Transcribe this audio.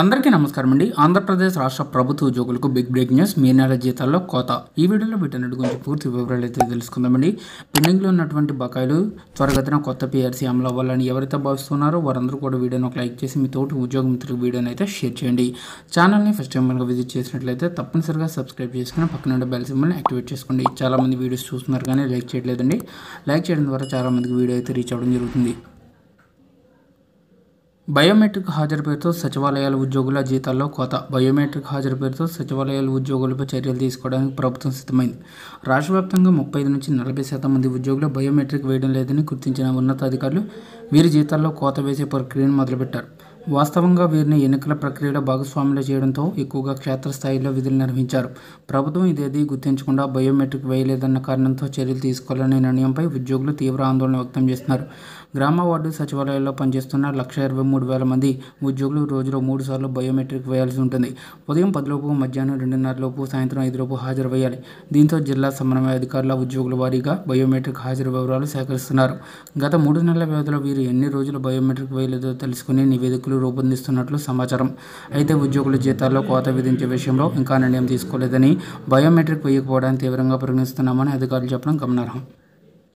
అందరికీ నమస్కారం అండి. ఆంధ్రప్రదేశ్ రాష్ట్ర ప్రభుత్వ ఉద్యోగులకు బిగ్ బ్రేక్ న్యూస్. మే నెల జీతాల్లో కోత. ఈ వీడియోలో వీటన్నిటి గురించి పూర్తి వివరాలు అయితే తెలుసుకుందామండి. పెండింగ్లో ఉన్నటువంటి బకాయిలు త్వరగతిన కొత్త పీఆర్సీ అమలు అవ్వాలని ఎవరైతే భావిస్తున్నారో వారందరూ కూడా వీడియోని ఒక లైక్ చేసి మీ తోటి ఉద్యోగ మిత్రులకు వీడియోని అయితే షేర్ చేయండి. ఛానల్ని ఫస్ట్ టైం కనుక విజిట్ చేసినట్లయితే తప్పనిసరిగా సబ్స్క్రైబ్ చేసుకుని పక్కన బెల్ సింబల్ని యాక్టివేట్ చేసుకోండి. చాలామంది వీడియోస్ చూస్తున్నారు కానీ లైక్ చేయట్లేదండి. లైక్ చేయడం ద్వారా చాలామందికి వీడియో అయితే రీచ్ అవ్వడం జరుగుతుంది. బయోమెట్రిక్ హాజరు పేరుతో సచివాలయాల ఉద్యోగుల జీతాల్లో కోత. బయోమెట్రిక్ హాజరు పేరుతో సచివాలయాల ఉద్యోగులపై చర్యలు తీసుకోవడానికి ప్రభుత్వం సిద్ధమైంది. రాష్ట్ర వ్యాప్తంగా 30 నుంచి 40% మంది ఉద్యోగులు బయోమెట్రిక్ వేయడం లేదని గుర్తించిన ఉన్నతాధికారులు వీరి జీతాల్లో కోత వేసే ప్రక్రియను మొదలుపెట్టారు. వాస్తవంగా వీరిని ఎన్నికల ప్రక్రియలో భాగస్వాములు చేయడంతో ఎక్కువగా క్షేత్రస్థాయిలో విధులు నిర్వహించారు. ప్రభుత్వం ఇదేది గుర్తించకుండా బయోమెట్రిక్ వేయలేదన్న కారణంతో చర్యలు తీసుకోవాలనే నిర్ణయంపై ఉద్యోగులు తీవ్ర ఆందోళన వ్యక్తం చేస్తున్నారు. గ్రామ వార్డు సచివాలయాల్లో పనిచేస్తున్న 1,23,000 మంది ఉద్యోగులు రోజులో 3 సార్లు బయోమెట్రిక్ వేయాల్సి ఉంటుంది. ఉదయం 10 లోపు, మధ్యాహ్నం 2:30 లోపు, సాయంత్రం 5 లోపు హాజరు వేయాలి. దీంతో జిల్లా సమన్వయ అధికారుల ఉద్యోగుల వారీగా బయోమెట్రిక్ హాజరు వివరాలు సేకరిస్తున్నారు. గత 3 నెలల వ్యవధిలో వీరు ఎన్ని రోజులు బయోమెట్రిక్ వేయలేదో తెలుసుకుని నివేదికలు రూపొందిస్తున్నట్లు సమాచారం. అయితే ఉద్యోగుల జీతాల్లో కోత విధించే విషయంలో ఇంకా నిర్ణయం తీసుకోలేదని, బయోమెట్రిక్ వేయకపోవడాన్ని తీవ్రంగా పరిగణిస్తున్నామని అధికారులు చెప్పడం గమనార్హం.